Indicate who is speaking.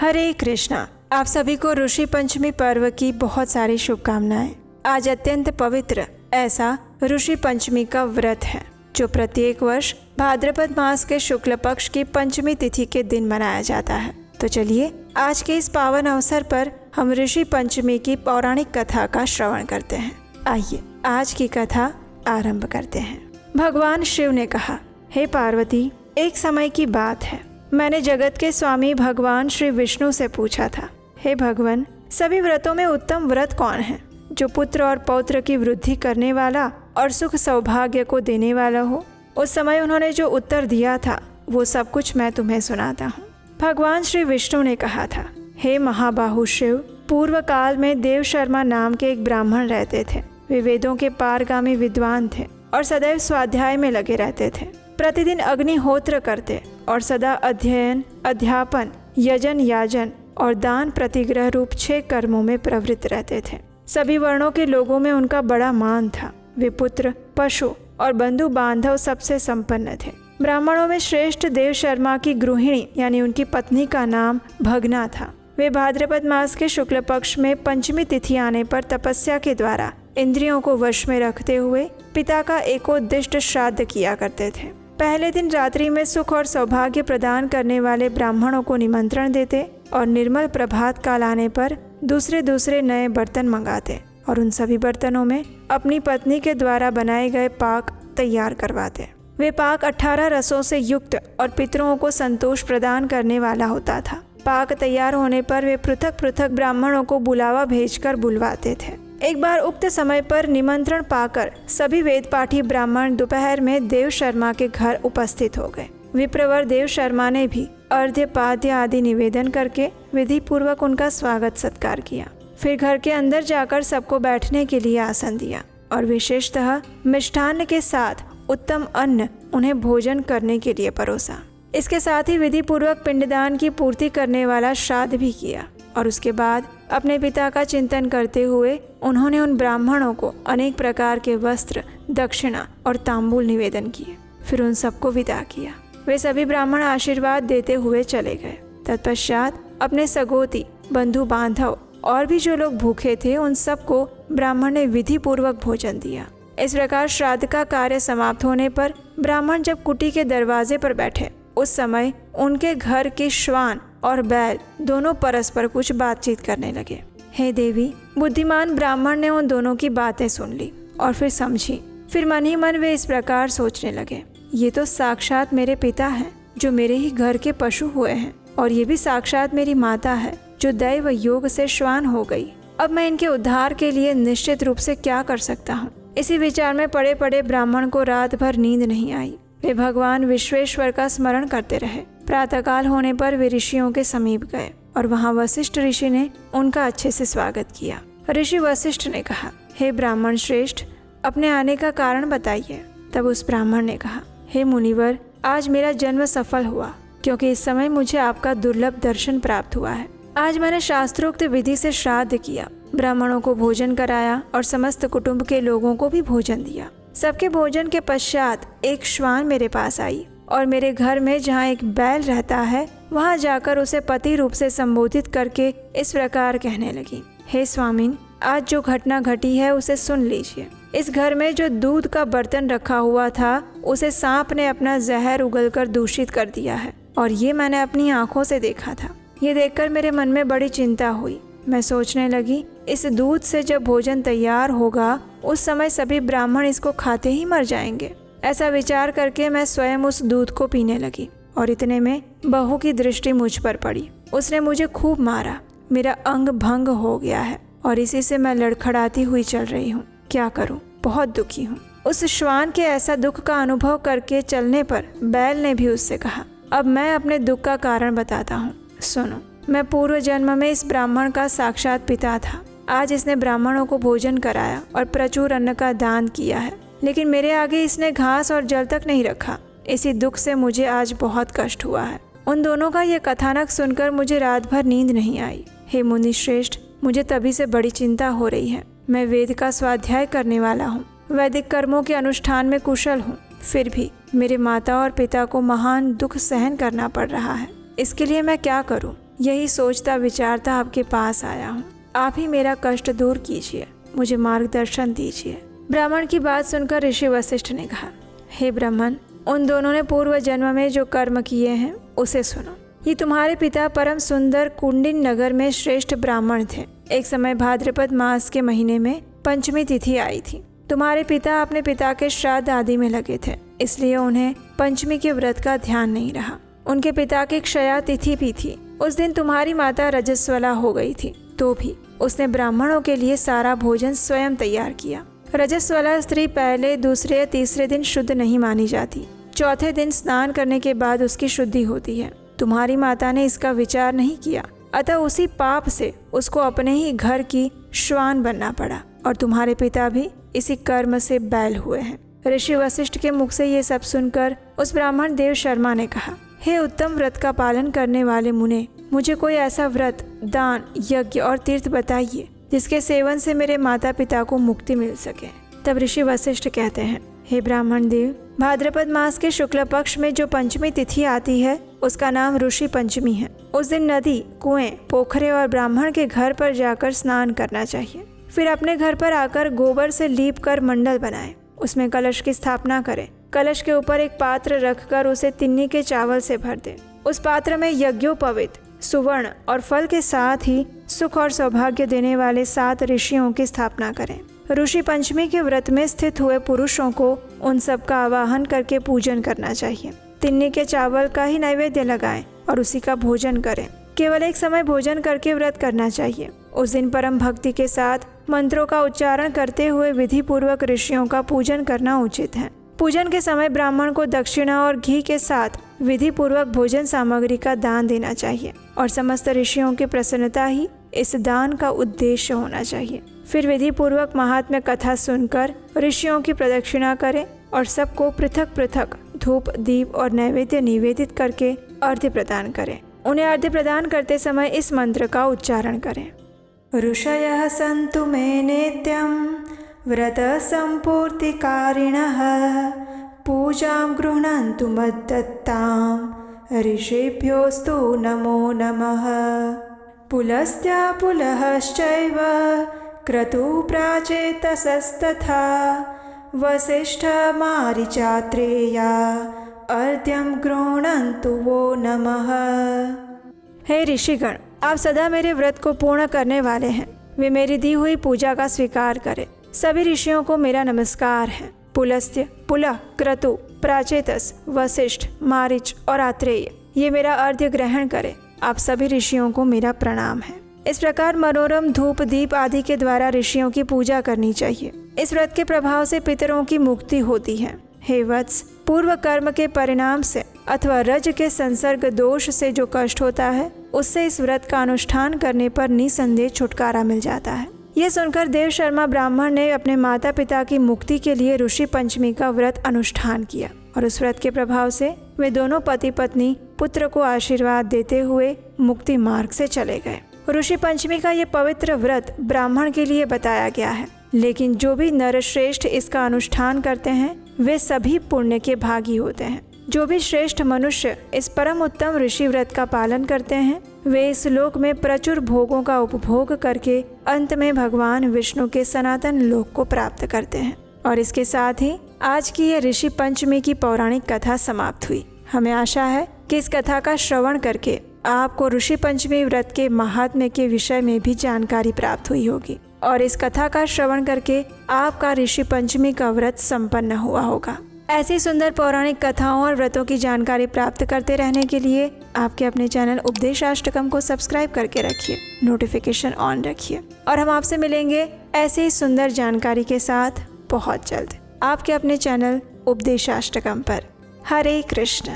Speaker 1: हरे कृष्णा। आप सभी को ऋषि पंचमी पर्व की बहुत सारी शुभकामनाएं। आज अत्यंत पवित्र ऐसा ऋषि पंचमी का व्रत है जो प्रत्येक वर्ष भाद्रपद मास के शुक्ल पक्ष की पंचमी तिथि के दिन मनाया जाता है। तो चलिए आज के इस पावन अवसर पर हम ऋषि पंचमी की पौराणिक कथा का श्रवण करते हैं। आइए आज की कथा आरंभ करते हैं। भगवान शिव ने कहा, हे पार्वती, एक समय की बात है, मैंने जगत के स्वामी भगवान श्री विष्णु से पूछा था, हे भगवान, सभी व्रतों में उत्तम व्रत कौन है जो पुत्र और पौत्र की वृद्धि करने वाला और सुख सौभाग्य को देने वाला हो। उस समय उन्होंने जो उत्तर दिया था वो सब कुछ मैं तुम्हें सुनाता हूँ। भगवान श्री विष्णु ने कहा था, हे महाबाहु शिव, पूर्व काल में देव शर्मा नाम के एक ब्राह्मण रहते थे। वे वेदों के पारगामी विद्वान थे और सदैव स्वाध्याय में लगे रहते थे। प्रतिदिन अग्निहोत्र करते और सदा अध्ययन, अध्यापन, यजन, याजन और दान प्रतिग्रह रूप 6 कर्मों में प्रवृत्त रहते थे। सभी वर्णों के लोगों में उनका बड़ा मान था। वे पुत्र, पशु और बंधु बांधव सबसे संपन्न थे। ब्राह्मणों में श्रेष्ठ देव शर्मा की गृहिणी यानी उनकी पत्नी का नाम भगना था। वे भाद्रपद मास के शुक्ल पक्ष में पंचमी तिथि आने पर तपस्या के द्वारा इंद्रियों को वश में रखते हुए पिता का एकोद्दिष्ट श्राद्ध किया करते थे। पहले दिन रात्रि में सुख और सौभाग्य प्रदान करने वाले ब्राह्मणों को निमंत्रण देते और निर्मल प्रभात काल आने पर दूसरे नए बर्तन मंगाते और उन सभी बर्तनों में अपनी पत्नी के द्वारा बनाए गए पाक तैयार करवाते। वे पाक 18 रसों से युक्त और पितरों को संतोष प्रदान करने वाला होता था। पाक तैयार होने पर वे पृथक पृथक ब्राह्मणों को बुलावा भेजकर बुलवाते थे। एक बार उक्त समय पर निमंत्रण पाकर सभी वेद पाठी ब्राह्मण दोपहर में देव शर्मा के घर उपस्थित हो गए। विप्रवर देव शर्मा ने भी अर्घ्य पाद्य आदि निवेदन करके विधि पूर्वक उनका स्वागत सत्कार किया। फिर घर के अंदर जाकर सबको बैठने के लिए आसन दिया और विशेषतः मिष्ठान्न के साथ उत्तम अन्न उन्हें भोजन करने के लिए परोसा। इसके साथ ही विधि पूर्वक पिंडदान की पूर्ति करने वाला श्राद्ध भी किया और उसके बाद अपने पिता का चिंतन करते हुए उन्होंने उन ब्राह्मणों को अनेक प्रकार के वस्त्र, दक्षिणा और तांबूल निवेदन किए। फिर उन सबको विदा किया। वे सभी ब्राह्मण आशीर्वाद देते हुए चले गए। तत्पश्चात अपने सगोती, बंधु बांधव और भी जो लोग भूखे थे उन सबको ब्राह्मण ने विधि पूर्वक भोजन दिया। इस प्रकार श्राद्ध का कार्य समाप्त होने पर ब्राह्मण जब कुटी के दरवाजे पर बैठे उस समय उनके घर के श्वान और बैल दोनों परस्पर कुछ बातचीत करने लगे। हे देवी, बुद्धिमान ब्राह्मण ने उन दोनों की बातें सुन ली और फिर समझी। फिर मन ही मन वे इस प्रकार सोचने लगे, ये तो साक्षात मेरे पिता हैं जो मेरे ही घर के पशु हुए हैं, और ये भी साक्षात मेरी माता है जो दैव योग से श्वान हो गई। अब मैं इनके उद्धार के लिए निश्चित रूप से क्या कर सकता हूँ। इसी विचार में पड़े पड़े ब्राह्मण को रात भर नींद नहीं आई। वे भगवान विश्वेश्वर का स्मरण करते रहे। प्रातःकाल होने पर वे ऋषियों के समीप गए और वहाँ वशिष्ठ ऋषि ने उनका अच्छे से स्वागत किया। ऋषि वशिष्ठ ने कहा, हे ब्राह्मण श्रेष्ठ, अपने आने का कारण बताइए। तब उस ब्राह्मण ने कहा, हे मुनिवर, आज मेरा जन्म सफल हुआ क्योंकि इस समय मुझे आपका दुर्लभ दर्शन प्राप्त हुआ है। आज मैंने शास्त्रोक्त विधि से श्राद्ध किया, ब्राह्मणों को भोजन कराया और समस्त कुटुंब के लोगों को भी भोजन दिया। सबके भोजन के पश्चात एक श्वान मेरे पास आई और मेरे घर में जहाँ एक बैल रहता है वहाँ जाकर उसे पति रूप से संबोधित करके इस प्रकार कहने लगी, हे स्वामिन, आज जो घटना घटी है उसे सुन लीजिए। इस घर में जो दूध का बर्तन रखा हुआ था उसे सांप ने अपना जहर उगलकर दूषित कर दिया है और ये मैंने अपनी आंखों से देखा था। ये देखकर मेरे मन में बड़ी चिंता हुई। मैं सोचने लगी, इस दूध से जब भोजन तैयार होगा उस समय सभी ब्राह्मण इसको खाते ही मर जाएंगे। ऐसा विचार करके मैं स्वयं उस दूध को पीने लगी और इतने में बहू की दृष्टि मुझ पर पड़ी। उसने मुझे खूब मारा। मेरा अंग भंग हो गया है और इसी से मैं लड़खड़ाती हुई चल रही हूँ। क्या करूँ, बहुत दुखी हूँ। उस श्वान के ऐसा दुख का अनुभव करके चलने पर बैल ने भी उससे कहा, अब मैं अपने दुख का कारण बताता हूँ, सुनो। मैं पूर्व जन्म में इस ब्राह्मण का साक्षात पिता था। आज इसने ब्राह्मणों को भोजन कराया और प्रचुर अन्न का दान किया है, लेकिन मेरे आगे इसने घास और जल तक नहीं रखा। इसी दुख से मुझे आज बहुत कष्ट हुआ है। उन दोनों का यह कथानक सुनकर मुझे रात भर नींद नहीं आई। हे मुनि श्रेष्ठ, मुझे तभी से बड़ी चिंता हो रही है। मैं वेद का स्वाध्याय करने वाला हूँ, वैदिक कर्मों के अनुष्ठान में कुशल हूँ, फिर भी मेरे माता और पिता को महान दुख सहन करना पड़ रहा है। इसके लिए मैं क्या करूँ? यही सोचता विचारता आपके पास आया हूँ। आप ही मेरा कष्ट दूर कीजिए, मुझे मार्गदर्शन दीजिए। ब्राह्मण की बात सुनकर ऋषि वशिष्ठ ने कहा, हे ब्राह्मण, उन दोनों ने पूर्व जन्म में जो कर्म किए हैं उसे सुनो। ये तुम्हारे पिता परम सुंदर कुंडिन नगर में श्रेष्ठ ब्राह्मण थे। एक समय भाद्रपद मास के महीने में पंचमी तिथि आई थी। तुम्हारे पिता अपने पिता के श्राद्ध आदि में लगे थे, इसलिए उन्हें पंचमी के व्रत का ध्यान नहीं रहा। उनके पिता की क्षया तिथि भी थी। उस दिन तुम्हारी माता रजस्वला हो गई थी, तो भी उसने ब्राह्मणों के लिए सारा भोजन स्वयं तैयार किया। रजस्वला स्त्री पहले, दूसरे या तीसरे दिन शुद्ध नहीं मानी जाती। चौथे दिन स्नान करने के बाद उसकी शुद्धि होती है। तुम्हारी माता ने इसका विचार नहीं किया, अतः उसी पाप से उसको अपने ही घर की श्वान बनना पड़ा, और तुम्हारे पिता भी इसी कर्म से बैल हुए हैं। ऋषि वशिष्ठ के मुख से ये सब सुनकर उस ब्राह्मण देव शर्मा ने कहा, हे उत्तम व्रत का पालन करने वाले मुने, मुझे कोई ऐसा व्रत, दान, यज्ञ और तीर्थ बताइए जिसके सेवन से मेरे माता पिता को मुक्ति मिल सके। तब ऋषि वशिष्ठ कहते हैं, हे ब्राह्मण देव, भाद्रपद मास के शुक्ल पक्ष में जो पंचमी तिथि आती है उसका नाम ऋषि पंचमी है। उस दिन नदी, कुएं, पोखरे और ब्राह्मण के घर पर जाकर स्नान करना चाहिए। फिर अपने घर पर आकर गोबर से लीप कर मंडल बनाएं, उसमें कलश की स्थापना करें। कलश के ऊपर एक पात्र रखकर उसे तिन्नी के चावल से भर दें। उस पात्र में यज्ञोपवीत, सुवर्ण और फल के साथ ही सुख और सौभाग्य देने वाले 7 ऋषियों की स्थापना करें। ऋषि पंचमी के व्रत में स्थित हुए पुरुषों को उन सब का आवाहन करके पूजन करना चाहिए। तिन्नी के चावल का ही नैवेद्य लगाएं और उसी का भोजन करें। केवल एक समय भोजन करके व्रत करना चाहिए। उस दिन परम भक्ति के साथ मंत्रों का उच्चारण करते हुए विधि पूर्वक ऋषियों का पूजन करना उचित है। पूजन के समय ब्राह्मण को दक्षिणा और घी के साथ विधि पूर्वक भोजन सामग्री का दान देना चाहिए, और समस्त ऋषियों की प्रसन्नता ही इस दान का उद्देश्य होना चाहिए। फिर विधि पूर्वक महात्म्य कथा सुनकर ऋषियों की प्रदक्षिणा करें और सबको पृथक पृथक धूप, दीप और नैवेद्य निवेदित करके अर्घ्य प्रदान करें। उन्हें अर्घ्य प्रदान करते समय इस मंत्र का उच्चारण करें, ऋषयः सन्तु मे नित्यं व्रत संपूर्तिकारिणः पूजां गृह्णन्तु मद्दत्तां ऋषिभ्योऽस्तु नमो नमः। पुलस्त्य पुलहश्चैव क्रतुः प्राचेतसस्तथा वसिष्ठ मारीचात्रेया अर्घ्यं गृह्णन्तु वो नमः। हे ऋषिगण, आप सदा मेरे व्रत को पूर्ण करने वाले हैं। वे मेरी दी हुई पूजा का स्वीकार करें। सभी ऋषियों को मेरा नमस्कार है। पुलस्त्य, पुलह, क्रतु, प्राचेतस, वशिष्ठ, मारीच और आत्रेय ये मेरा अर्घ्य ग्रहण करें। आप सभी ऋषियों को मेरा प्रणाम है। इस प्रकार मनोरम धूप, दीप आदि के द्वारा ऋषियों की पूजा करनी चाहिए। इस व्रत के प्रभाव से पितरों की मुक्ति होती है। हे वत्स, पूर्व कर्म के परिणाम से अथवा रज के संसर्ग दोष से जो कष्ट होता है उससे इस व्रत का अनुष्ठान करने पर निसंदेह छुटकारा मिल जाता है। यह सुनकर देव शर्मा ब्राह्मण ने अपने माता पिता की मुक्ति के लिए ऋषि पंचमी का व्रत अनुष्ठान किया, और उस व्रत के प्रभाव से वे दोनों पति पत्नी पुत्र को आशीर्वाद देते हुए मुक्ति मार्ग से चले गए। ऋषि पंचमी का ये पवित्र व्रत ब्राह्मण के लिए बताया गया है, लेकिन जो भी नरश्रेष्ठ इसका अनुष्ठान करते हैं वे सभी पुण्य के भागी होते हैं। जो भी श्रेष्ठ मनुष्य इस परम उत्तम ऋषि व्रत का पालन करते हैं वे इस लोक में प्रचुर भोगों का उपभोग करके अंत में भगवान विष्णु के सनातन लोक को प्राप्त करते हैं। और इसके साथ ही आज की ये ऋषि पंचमी की पौराणिक कथा समाप्त हुई। हमें आशा है कि इस कथा का श्रवण करके आपको ऋषि पंचमी व्रत के महात्म्य के विषय में भी जानकारी प्राप्त हुई होगी, और इस कथा का श्रवण करके आपका ऋषि पंचमी का व्रत संपन्न हुआ होगा। ऐसी सुंदर पौराणिक कथाओं और व्रतों की जानकारी प्राप्त करते रहने के लिए आपके अपने चैनल उपदेशाष्टकम को सब्सक्राइब करके रखिए, नोटिफिकेशन ऑन रखिए, और हम आपसे मिलेंगे ऐसे ही सुंदर जानकारी के साथ बहुत जल्द आपके अपने चैनल उपदेशाष्टकम पर। हरे कृष्ण।